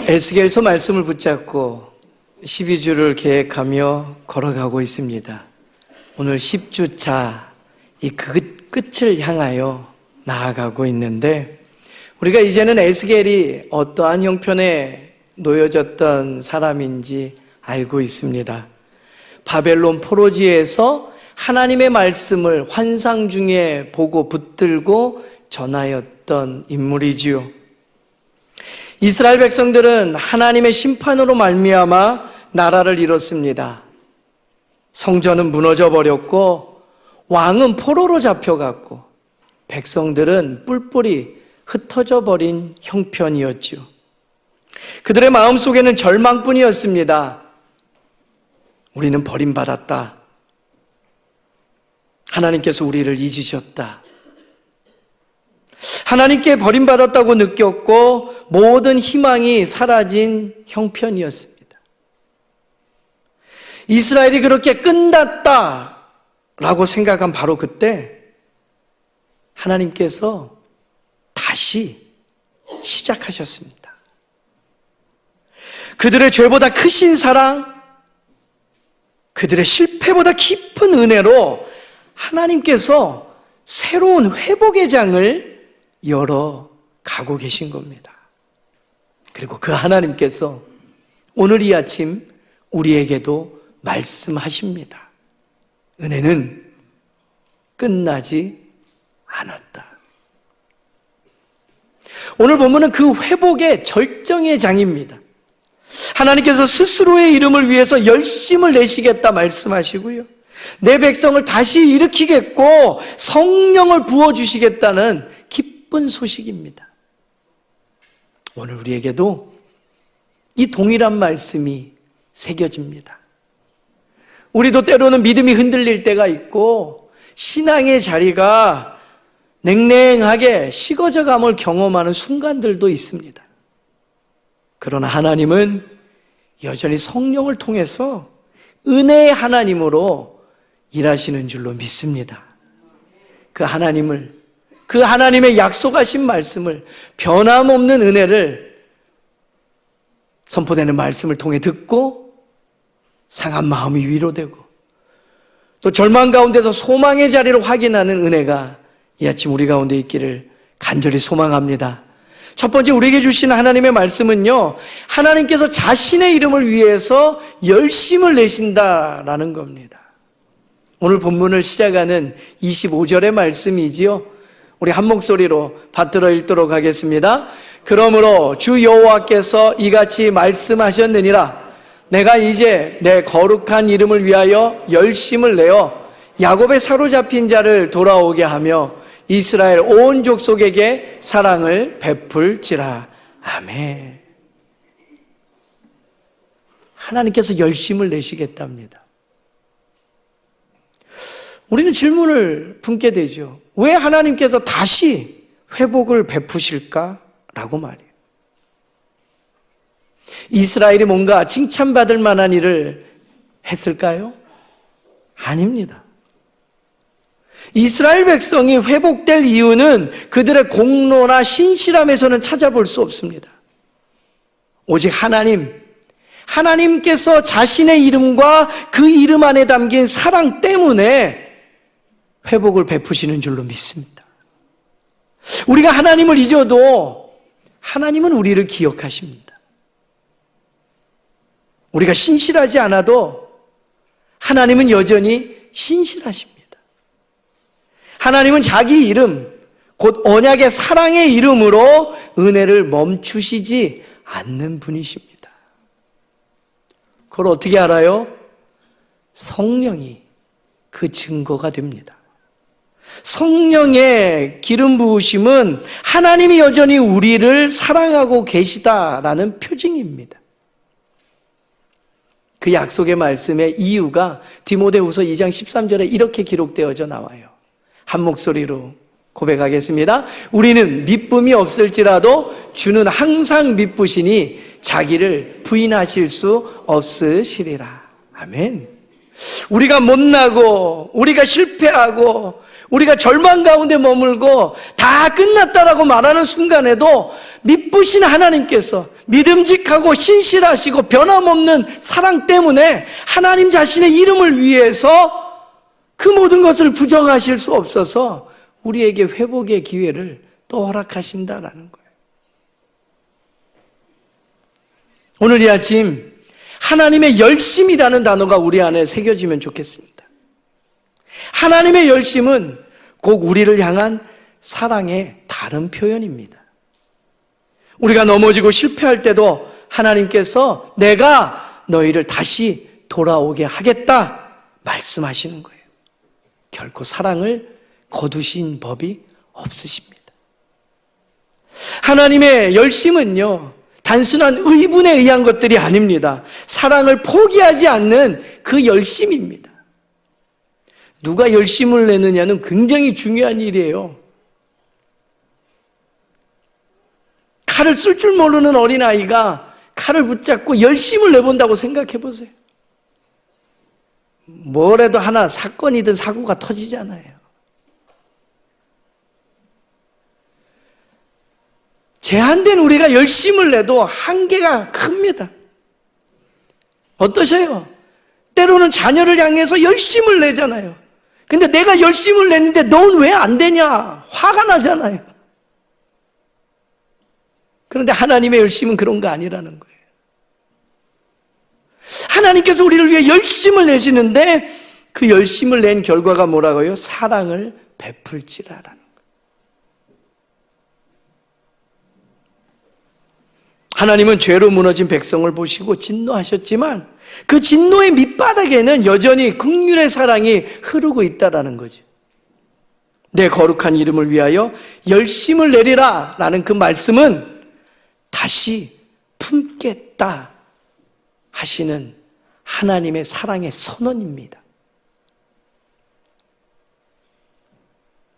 에스겔서 말씀을 붙잡고 12주를 계획하며 걸어가고 있습니다. 오늘 10주차 이 끝을 향하여 나아가고 있는데, 우리가 이제는 에스겔이 어떠한 형편에 놓여졌던 사람인지 알고 있습니다. 바벨론 포로지에서 하나님의 말씀을 환상 중에 보고 붙들고 전하였던 인물이지요. 이스라엘 백성들은 하나님의 심판으로 말미암아 나라를 잃었습니다. 성전은 무너져 버렸고 왕은 포로로 잡혀갔고 백성들은 뿔뿔이 흩어져 버린 형편이었죠. 그들의 마음속에는 절망뿐이었습니다. 우리는 버림받았다. 하나님께서 우리를 잊으셨다. 하나님께 버림받았다고 느꼈고 모든 희망이 사라진 형편이었습니다. 이스라엘이 그렇게 끝났다라고 생각한 바로 그때 하나님께서 다시 시작하셨습니다. 그들의 죄보다 크신 사랑, 그들의 실패보다 깊은 은혜로 하나님께서 새로운 회복의 장을 열어가고 계신 겁니다. 그리고 그 하나님께서 오늘 이 아침 우리에게도 말씀하십니다. 은혜는 끝나지 않았다. 오늘 본문은 그 회복의 절정의 장입니다. 하나님께서 스스로의 이름을 위해서 열심을 내시겠다 말씀하시고요, 내 백성을 다시 일으키겠고 성령을 부어주시겠다는 기쁜 소식입니다. 오늘 우리에게도 이 동일한 말씀이 새겨집니다. 우리도 때로는 믿음이 흔들릴 때가 있고 신앙의 자리가 냉랭하게 식어져감을 경험하는 순간들도 있습니다. 그러나 하나님은 여전히 성령을 통해서 은혜의 하나님으로 일하시는 줄로 믿습니다. 그 하나님의 약속하신 말씀을, 변함없는 은혜를 선포되는 말씀을 통해 듣고 상한 마음이 위로되고 또 절망 가운데서 소망의 자리를 확인하는 은혜가 이 아침 우리 가운데 있기를 간절히 소망합니다. 첫 번째 우리에게 주신 하나님의 말씀은요, 하나님께서 자신의 이름을 위해서 열심을 내신다라는 겁니다. 오늘 본문을 시작하는 25절의 말씀이지요. 우리 한 목소리로 받들어 읽도록 하겠습니다. 그러므로 주 여호와께서 이같이 말씀하셨느니라. 내가 이제 내 거룩한 이름을 위하여 열심을 내어 야곱의 사로잡힌 자를 돌아오게 하며 이스라엘 온 족속에게 사랑을 베풀지라. 아멘. 하나님께서 열심을 내시겠답니다. 우리는 질문을 품게 되죠. 왜 하나님께서 다시 회복을 베푸실까라고 말이에요. 이스라엘이 뭔가 칭찬받을 만한 일을 했을까요? 아닙니다. 이스라엘 백성이 회복될 이유는 그들의 공로나 신실함에서는 찾아볼 수 없습니다. 오직 하나님께서 자신의 이름과 그 이름 안에 담긴 사랑 때문에 회복을 베푸시는 줄로 믿습니다. 우리가 하나님을 잊어도 하나님은 우리를 기억하십니다. 우리가 신실하지 않아도 하나님은 여전히 신실하십니다. 하나님은 자기 이름, 곧 언약의 사랑의 이름으로 은혜를 멈추시지 않는 분이십니다. 그걸 어떻게 알아요? 성령이 그 증거가 됩니다. 성령의 기름 부으심은 하나님이 여전히 우리를 사랑하고 계시다라는 표징입니다. 그 약속의 말씀의 이유가 디모데후서 2장 13절에 이렇게 기록되어져 나와요. 한 목소리로 고백하겠습니다. 우리는 미쁨이 없을지라도 주는 항상 미쁘시니 자기를 부인하실 수 없으시리라. 아멘. 우리가 못나고 우리가 실패하고 우리가 절망 가운데 머물고 다 끝났다라고 말하는 순간에도 미쁘신 하나님께서 믿음직하고 신실하시고 변함없는 사랑 때문에 하나님 자신의 이름을 위해서 그 모든 것을 부정하실 수 없어서 우리에게 회복의 기회를 또 허락하신다라는 거예요. 오늘 이 아침 하나님의 열심이라는 단어가 우리 안에 새겨지면 좋겠습니다. 하나님의 열심은 꼭 우리를 향한 사랑의 다른 표현입니다. 우리가 넘어지고 실패할 때도 하나님께서 내가 너희를 다시 돌아오게 하겠다 말씀하시는 거예요. 결코 사랑을 거두신 법이 없으십니다. 하나님의 열심은요, 단순한 의분에 의한 것들이 아닙니다. 사랑을 포기하지 않는 그 열심입니다. 누가 열심을 내느냐는 굉장히 중요한 일이에요. 칼을 쓸 줄 모르는 어린아이가 칼을 붙잡고 열심을 내본다고 생각해 보세요. 뭐래도 하나 사건이든 사고가 터지잖아요. 제한된 우리가 열심을 내도 한계가 큽니다. 어떠세요? 때로는 자녀를 향해서 열심을 내잖아요. 근데 내가 열심을 냈는데 넌 왜 안 되냐? 화가 나잖아요. 그런데 하나님의 열심은 그런 거 아니라는 거예요. 하나님께서 우리를 위해 열심을 내시는데 그 열심을 낸 결과가 뭐라고요? 사랑을 베풀지라라는 거예요. 하나님은 죄로 무너진 백성을 보시고 진노하셨지만 그 진노의 밑바닥에는 여전히 긍휼의 사랑이 흐르고 있다라는 거죠. 내 거룩한 이름을 위하여 열심을 내리라 라는 그 말씀은 다시 품겠다 하시는 하나님의 사랑의 선언입니다.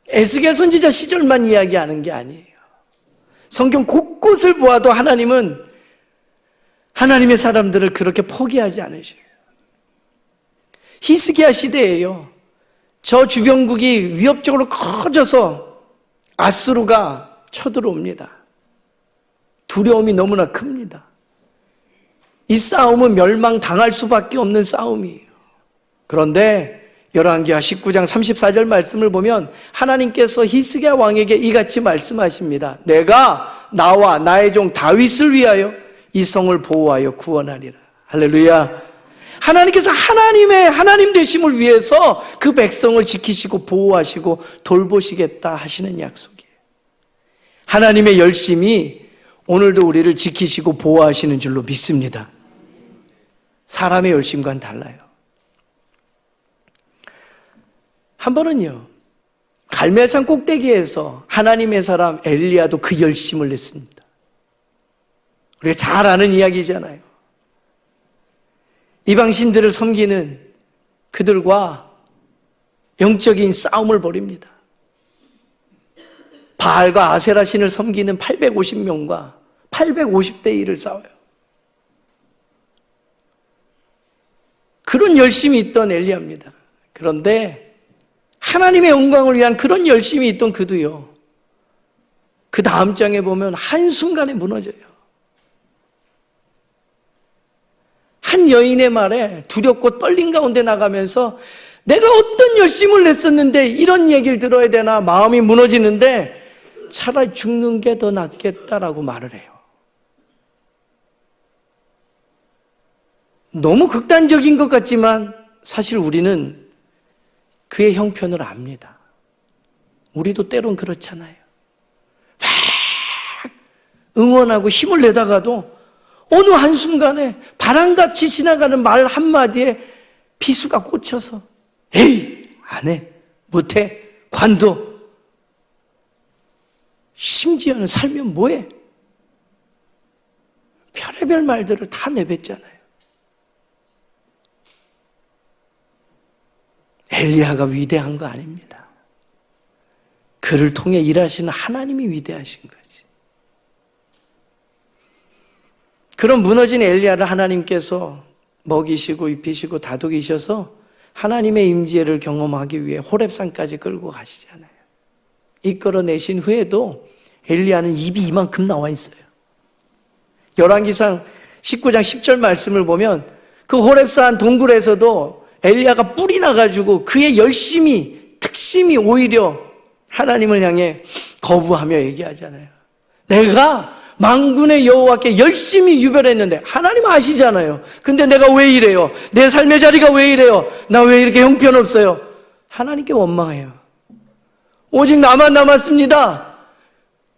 에스겔 선지자 시절만 이야기하는 게 아니에요. 성경 곳곳을 보아도 하나님은 하나님의 사람들을 그렇게 포기하지 않으셔요. 히스기야 시대에요. 저 주변국이 위협적으로 커져서 아수르가 쳐들어옵니다. 두려움이 너무나 큽니다. 이 싸움은 멸망당할 수밖에 없는 싸움이에요. 그런데 열왕기하 19장 34절 말씀을 보면 하나님께서 히스기야 왕에게 이같이 말씀하십니다. 내가 나와 나의 종 다윗을 위하여 이 성을 보호하여 구원하리라. 할렐루야. 하나님께서 하나님 되심을 위해서 그 백성을 지키시고 보호하시고 돌보시겠다 하시는 약속이에요. 하나님의 열심이 오늘도 우리를 지키시고 보호하시는 줄로 믿습니다. 사람의 열심과는 달라요. 한 번은요, 갈멜산 꼭대기에서 하나님의 사람 엘리야도 그 열심을 냈습니다. 우리가 잘 아는 이야기잖아요. 이방신들을 섬기는 그들과 영적인 싸움을 벌입니다. 바알과 아세라 신을 섬기는 850명과 850대 1을 싸워요. 그런 열심이 있던 엘리야입니다. 그런데 하나님의 영광을 위한 그런 열심이 있던 그도요, 그 다음 장에 보면 한순간에 무너져요. 한 여인의 말에 두렵고 떨린 가운데 나가면서 내가 어떤 열심을 냈었는데 이런 얘기를 들어야 되나 마음이 무너지는데 차라리 죽는 게 더 낫겠다라고 말을 해요. 너무 극단적인 것 같지만 사실 우리는 그의 형편을 압니다. 우리도 때론 그렇잖아요. 막 응원하고 힘을 내다가도 어느 한순간에 바람같이 지나가는 말 한마디에 비수가 꽂혀서 에이, 안 해, 못해, 관둬. 심지어는 살면 뭐해? 별의별 말들을 다 내뱉잖아요. 엘리야가 위대한 거 아닙니다. 그를 통해 일하시는 하나님이 위대하신 거지. 그런 무너진 엘리야를 하나님께서 먹이시고 입히시고 다독이셔서 하나님의 임재를 경험하기 위해 호렙산까지 끌고 가시잖아요. 이끌어내신 후에도 엘리야는 입이 이만큼 나와 있어요. 열왕기상 19장 10절 말씀을 보면 그 호렙산 동굴에서도 엘리야가 뿔이 나가지고 그의 열심이, 특심이 오히려 하나님을 향해 거부하며 얘기하잖아요. 내가 만군의 여호와께 열심히 유별했는데 하나님 아시잖아요. 근데 내가 왜 이래요? 내 삶의 자리가 왜 이래요? 나 왜 이렇게 형편없어요? 하나님께 원망해요. 오직 나만 남았습니다.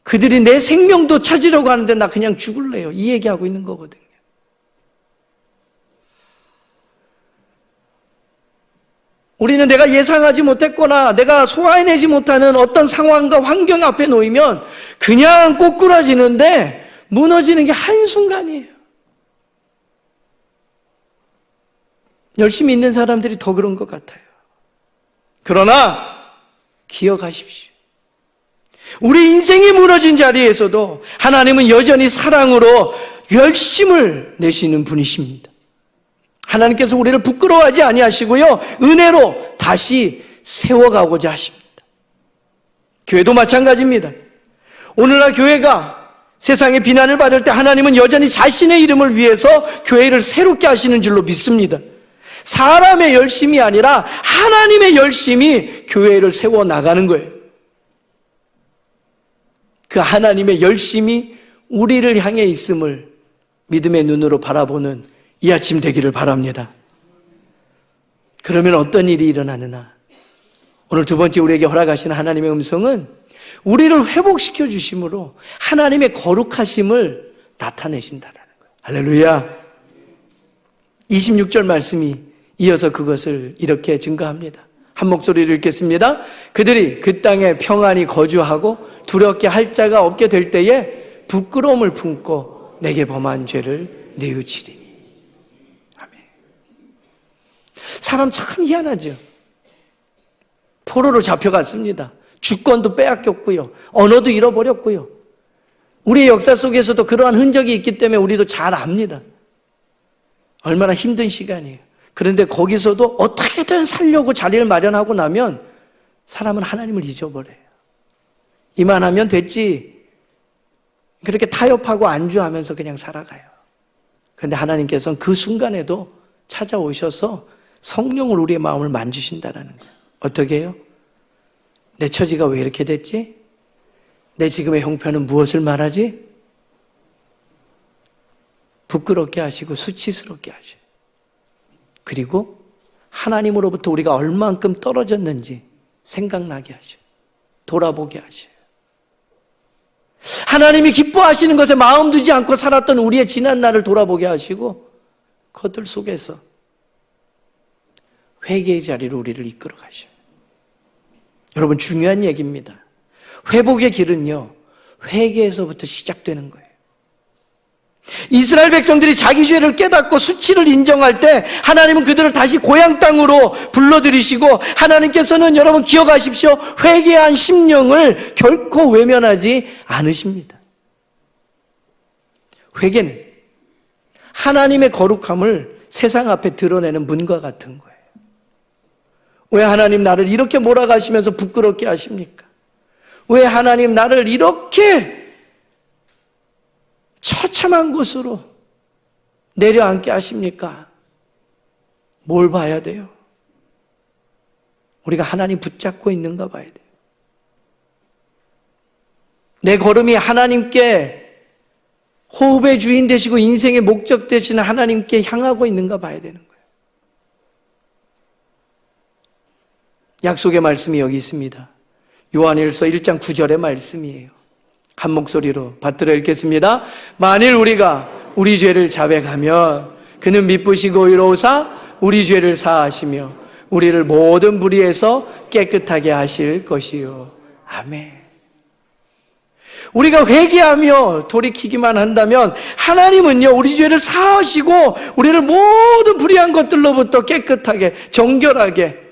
그들이 내 생명도 찾으려고 하는데 나 그냥 죽을래요. 이 얘기하고 있는 거거든요. 우리는 내가 예상하지 못했거나 내가 소화해내지 못하는 어떤 상황과 환경 앞에 놓이면 그냥 꼬꾸라지는데 무너지는 게 한순간이에요. 열심히 있는 사람들이 더 그런 것 같아요. 그러나 기억하십시오. 우리 인생이 무너진 자리에서도 하나님은 여전히 사랑으로 열심을 내시는 분이십니다. 하나님께서 우리를 부끄러워하지 아니하시고요, 은혜로 다시 세워가고자 하십니다. 교회도 마찬가지입니다. 오늘날 교회가 세상의 비난을 받을 때 하나님은 여전히 자신의 이름을 위해서 교회를 새롭게 하시는 줄로 믿습니다. 사람의 열심이 아니라 하나님의 열심이 교회를 세워나가는 거예요. 그 하나님의 열심이 우리를 향해 있음을 믿음의 눈으로 바라보는 이 아침 되기를 바랍니다. 그러면 어떤 일이 일어나느냐? 오늘 두 번째 우리에게 허락하시는 하나님의 음성은 우리를 회복시켜 주심으로 하나님의 거룩하심을 나타내신다라는 거예요. 할렐루야. 26절 말씀이 이어서 그것을 이렇게 증거합니다. 한 목소리로 읽겠습니다. 그들이 그 땅에 평안히 거주하고 두렵게 할 자가 없게 될 때에 부끄러움을 품고 내게 범한 죄를 뉘우치리니. 아멘. 사람 참 희한하죠. 포로로 잡혀갔습니다. 주권도 빼앗겼고요. 언어도 잃어버렸고요. 우리의 역사 속에서도 그러한 흔적이 있기 때문에 우리도 잘 압니다. 얼마나 힘든 시간이에요. 그런데 거기서도 어떻게든 살려고 자리를 마련하고 나면 사람은 하나님을 잊어버려요. 이만하면 됐지. 그렇게 타협하고 안주하면서 그냥 살아가요. 그런데 하나님께서는 그 순간에도 찾아오셔서 성령을 우리의 마음을 만지신다라는 거예요. 어떻게 해요? 내 처지가 왜 이렇게 됐지? 내 지금의 형편은 무엇을 말하지? 부끄럽게 하시고 수치스럽게 하셔요. 그리고 하나님으로부터 우리가 얼만큼 떨어졌는지 생각나게 하셔요. 돌아보게 하셔요. 하나님이 기뻐하시는 것에 마음 두지 않고 살았던 우리의 지난 날을 돌아보게 하시고 그것들 속에서 회개의 자리로 우리를 이끌어 가셔요. 여러분, 중요한 얘기입니다. 회복의 길은요, 회개에서부터 시작되는 거예요. 이스라엘 백성들이 자기 죄를 깨닫고 수치를 인정할 때 하나님은 그들을 다시 고향 땅으로 불러들이시고, 하나님께서는 여러분 기억하십시오, 회개한 심령을 결코 외면하지 않으십니다. 회개는 하나님의 거룩함을 세상 앞에 드러내는 문과 같은 거예요. 왜 하나님 나를 이렇게 몰아가시면서 부끄럽게 하십니까? 왜 하나님 나를 이렇게 처참한 곳으로 내려앉게 하십니까? 뭘 봐야 돼요? 우리가 하나님 붙잡고 있는가 봐야 돼요. 내 걸음이 하나님께 호흡의 주인 되시고 인생의 목적 되시는 하나님께 향하고 있는가 봐야 되는 거예요. 약속의 말씀이 여기 있습니다. 요한일서 1장 9절의 말씀이에요. 한 목소리로 받들어 읽겠습니다. 만일 우리가 우리 죄를 자백하면 그는 미쁘시고 의로우사 우리 죄를 사하시며 우리를 모든 불의에서 깨끗하게 하실 것이요. 아멘. 우리가 회개하며 돌이키기만 한다면 하나님은요, 우리 죄를 사하시고 우리를 모든 불의한 것들로부터 깨끗하게 정결하게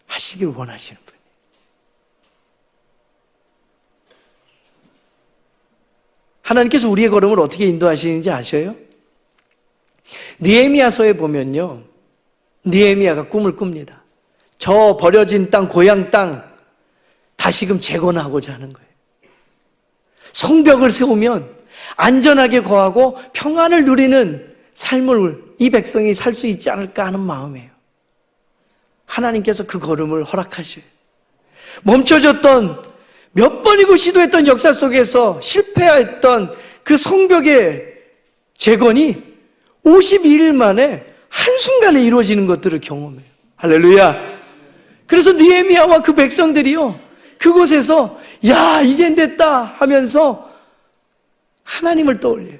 하시길 원하시는 분이에요. 하나님께서 우리의 걸음을 어떻게 인도하시는지 아셔요? 느헤미야서에 보면요, 느헤미야가 꿈을 꿉니다. 저 버려진 땅, 고향 땅 다시금 재건하고자 하는 거예요. 성벽을 세우면 안전하게 거하고 평안을 누리는 삶을 이 백성이 살 수 있지 않을까 하는 마음이에요. 하나님께서 그 걸음을 허락하셔요. 멈춰졌던, 몇 번이고 시도했던 역사 속에서 실패했던 그 성벽의 재건이 52일 만에 한순간에 이루어지는 것들을 경험해요. 할렐루야. 그래서 느헤미야와 그 백성들이요, 그곳에서 야, 이젠 됐다 하면서 하나님을 떠올려요.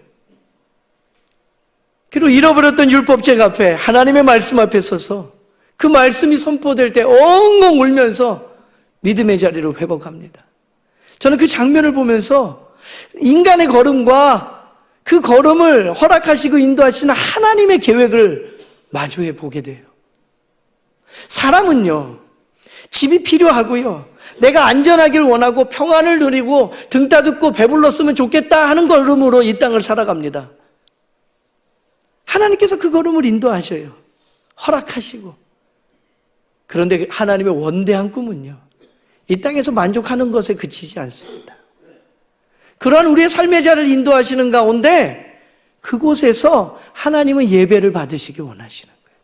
그리고 잃어버렸던 율법책 앞에, 하나님의 말씀 앞에 서서 그 말씀이 선포될 때 엉엉 울면서 믿음의 자리를 회복합니다. 저는 그 장면을 보면서 인간의 걸음과 그 걸음을 허락하시고 인도하시는 하나님의 계획을 마주해 보게 돼요. 사람은요, 집이 필요하고요, 내가 안전하길 원하고 평안을 누리고 등 따뜻고 배불렀으면 좋겠다 하는 걸음으로 이 땅을 살아갑니다. 하나님께서 그 걸음을 인도하셔요. 허락하시고. 그런데 하나님의 원대한 꿈은요, 이 땅에서 만족하는 것에 그치지 않습니다. 그러한 우리의 삶의 자리를 인도하시는 가운데 그곳에서 하나님은 예배를 받으시기 원하시는 거예요.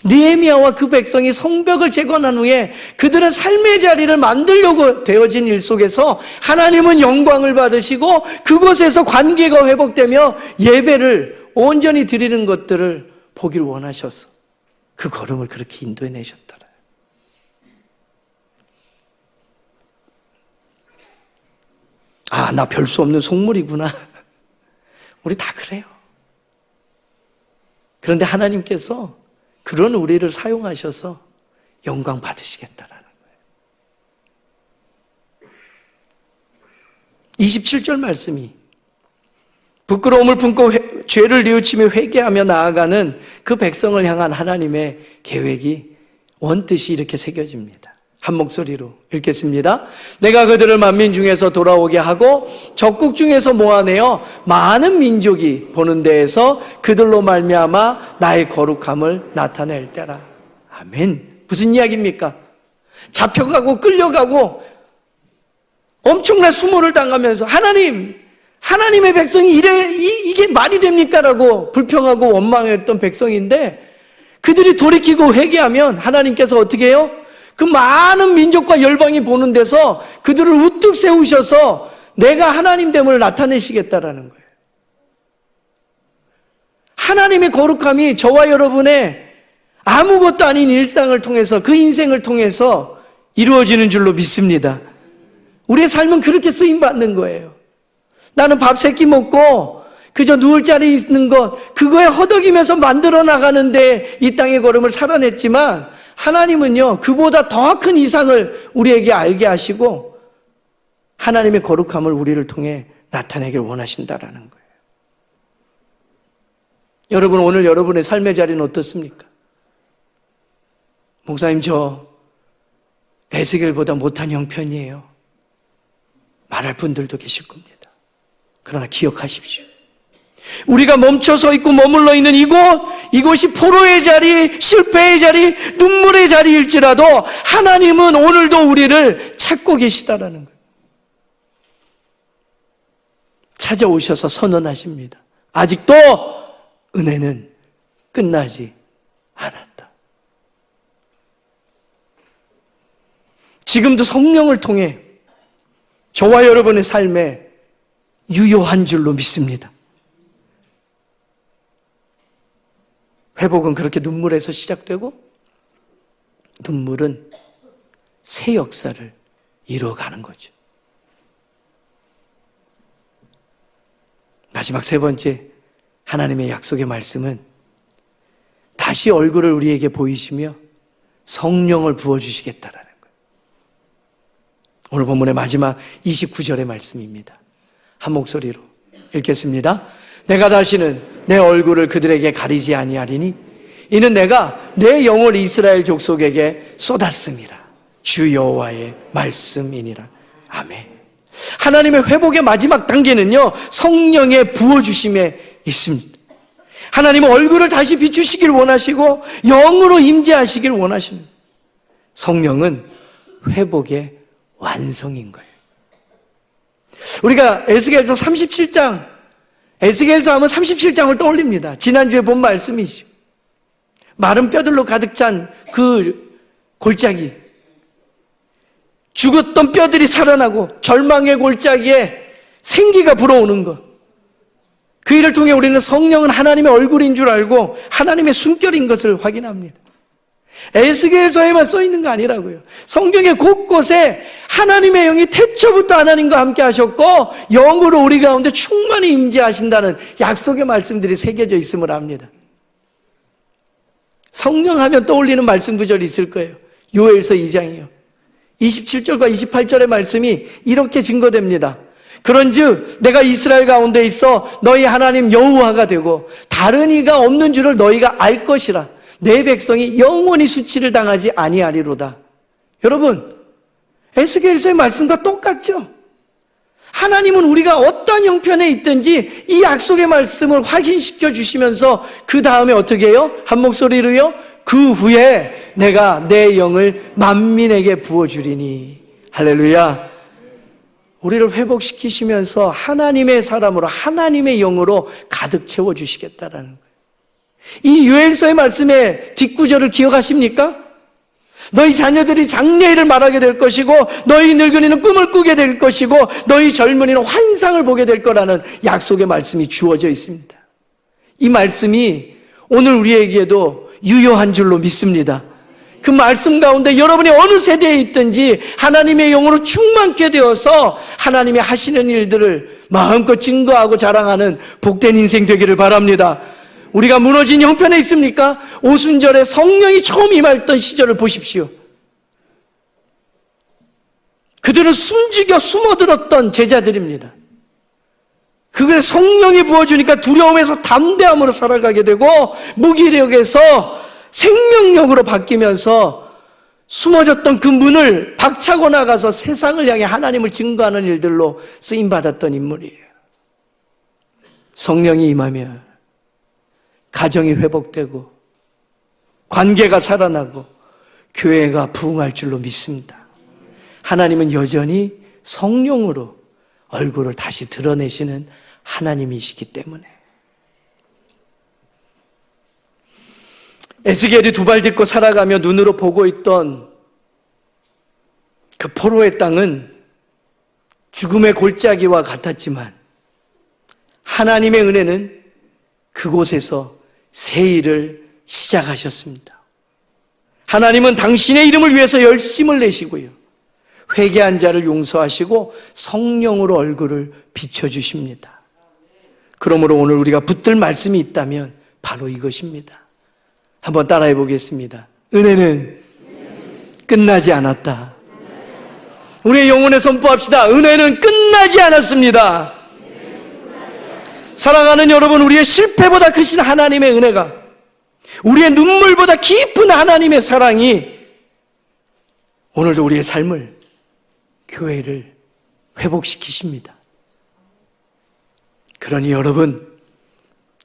느헤미야와 그 백성이 성벽을 재건한 후에 그들은 삶의 자리를 만들려고 되어진 일 속에서 하나님은 영광을 받으시고 그곳에서 관계가 회복되며 예배를 온전히 드리는 것들을 보길 원하셔서 그 걸음을 그렇게 인도해내셨더라. 아, 나 별 수 없는 속물이구나. 우리 다 그래요. 그런데 하나님께서 그런 우리를 사용하셔서 영광 받으시겠다라는 거예요. 27절 말씀이 부끄러움을 품고 죄를 뉘우치며 회개하며 나아가는 그 백성을 향한 하나님의 계획이 원뜻이 이렇게 새겨집니다. 한 목소리로 읽겠습니다. 내가 그들을 만민 중에서 돌아오게 하고 적국 중에서 모아내어 많은 민족이 보는 데에서 그들로 말미암아 나의 거룩함을 나타낼 때라. 아멘. 무슨 이야기입니까? 잡혀가고 끌려가고 엄청난 수모를 당하면서 하나님의 백성이 이게 말이 됩니까? 라고 불평하고 원망했던 백성인데 그들이 돌이키고 회개하면 하나님께서 어떻게 해요? 그 많은 민족과 열방이 보는 데서 그들을 우뚝 세우셔서 내가 하나님됨을 나타내시겠다라는 거예요. 하나님의 거룩함이 저와 여러분의 아무것도 아닌 일상을 통해서, 그 인생을 통해서 이루어지는 줄로 믿습니다. 우리의 삶은 그렇게 쓰임받는 거예요. 나는 밥 세 끼 먹고 그저 누울 자리에 있는 것, 그거에 허덕이면서 만들어 나가는데 이 땅의 걸음을 살아냈지만 하나님은요, 그보다 더 큰 이상을 우리에게 알게 하시고 하나님의 거룩함을 우리를 통해 나타내길 원하신다라는 거예요. 여러분, 오늘 여러분의 삶의 자리는 어떻습니까? 목사님, 저 에스겔보다 못한 형편이에요. 말할 분들도 계실 겁니다. 그러나 기억하십시오. 우리가 멈춰서 있고 머물러 있는 이곳이 포로의 자리, 실패의 자리, 눈물의 자리일지라도 하나님은 오늘도 우리를 찾고 계시다라는 거예요. 찾아오셔서 선언하십니다. 아직도 은혜는 끝나지 않았다. 지금도 성령을 통해 저와 여러분의 삶에 유효한 줄로 믿습니다. 회복은 그렇게 눈물에서 시작되고 눈물은 새 역사를 이루어가는 거죠. 마지막 세 번째 하나님의 약속의 말씀은 다시 얼굴을 우리에게 보이시며 성령을 부어주시겠다라는 거예요. 오늘 본문의 마지막 29절의 말씀입니다. 한 목소리로 읽겠습니다. 내가 다시는 내 얼굴을 그들에게 가리지 아니하리니 이는 내가 내 영을 이스라엘 족속에게 쏟았음이라. 주 여호와의 말씀이니라. 아멘. 하나님의 회복의 마지막 단계는요, 성령의 부어주심에 있습니다. 하나님은 얼굴을 다시 비추시길 원하시고 영으로 임재하시길 원하십니다. 성령은 회복의 완성인 거예요. 우리가 에스겔서 37장, 에스겔서 하면 37장을 떠올립니다. 지난주에 본 말씀이죠. 마른 뼈들로 가득 찬 그 골짜기, 죽었던 뼈들이 살아나고 절망의 골짜기에 생기가 불어오는 것, 그 일을 통해 우리는 성령은 하나님의 얼굴인 줄 알고 하나님의 숨결인 것을 확인합니다. 에스겔서에만 써 있는 거 아니라고요. 성경의 곳곳에 하나님의 영이 태초부터 하나님과 함께 하셨고 영으로 우리 가운데 충만히 임재하신다는 약속의 말씀들이 새겨져 있음을 압니다. 성령하면 떠올리는 말씀 구절이 있을 거예요. 요엘서 2장이요. 27절과 28절의 말씀이 이렇게 증거됩니다. 그런즉 내가 이스라엘 가운데 있어 너희 하나님 여호와가 되고 다른 이가 없는 줄을 너희가 알 것이라. 내 백성이 영원히 수치를 당하지 아니하리로다. 여러분, 에스겔서의 말씀과 똑같죠? 하나님은 우리가 어떤 형편에 있든지 이 약속의 말씀을 확인시켜 주시면서 그 다음에 어떻게 해요? 한 목소리로요? 그 후에 내가 내 영을 만민에게 부어주리니. 할렐루야. 우리를 회복시키시면서 하나님의 사람으로 하나님의 영으로 가득 채워주시겠다라는 거예요. 이 요엘서의 말씀의 뒷구절을 기억하십니까? 너희 자녀들이 장래일을 말하게 될 것이고 너희 늙은이는 꿈을 꾸게 될 것이고 너희 젊은이는 환상을 보게 될 거라는 약속의 말씀이 주어져 있습니다. 이 말씀이 오늘 우리에게도 유효한 줄로 믿습니다. 그 말씀 가운데 여러분이 어느 세대에 있든지 하나님의 영으로 충만케 되어서 하나님이 하시는 일들을 마음껏 증거하고 자랑하는 복된 인생 되기를 바랍니다. 우리가 무너진 형편에 있습니까? 오순절에 성령이 처음 임했던 시절을 보십시오. 그들은 숨죽여 숨어들었던 제자들입니다. 그걸 성령이 부어주니까 두려움에서 담대함으로 살아가게 되고 무기력에서 생명력으로 바뀌면서 숨어졌던 그 문을 박차고 나가서 세상을 향해 하나님을 증거하는 일들로 쓰임받았던 인물이에요. 성령이 임하면 가정이 회복되고 관계가 살아나고 교회가 부흥할 줄로 믿습니다. 하나님은 여전히 성령으로 얼굴을 다시 드러내시는 하나님이시기 때문에. 에스겔이 두 발 딛고 살아가며 눈으로 보고 있던 그 포로의 땅은 죽음의 골짜기와 같았지만 하나님의 은혜는 그곳에서 새 일을 시작하셨습니다. 하나님은 당신의 이름을 위해서 열심을 내시고요, 회개한 자를 용서하시고 성령으로 얼굴을 비춰주십니다. 그러므로 오늘 우리가 붙들 말씀이 있다면 바로 이것입니다. 한번 따라해 보겠습니다. 은혜는 끝나지 않았다. 우리의 영혼에 선포합시다. 은혜는 끝나지 않았습니다. 사랑하는 여러분, 우리의 실패보다 크신 하나님의 은혜가, 우리의 눈물보다 깊은 하나님의 사랑이 오늘도 우리의 삶을, 교회를 회복시키십니다. 그러니 여러분,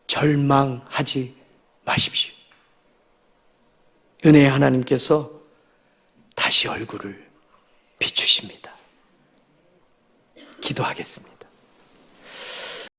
절망하지 마십시오. 은혜의 하나님께서 다시 얼굴을 비추십니다. 기도하겠습니다.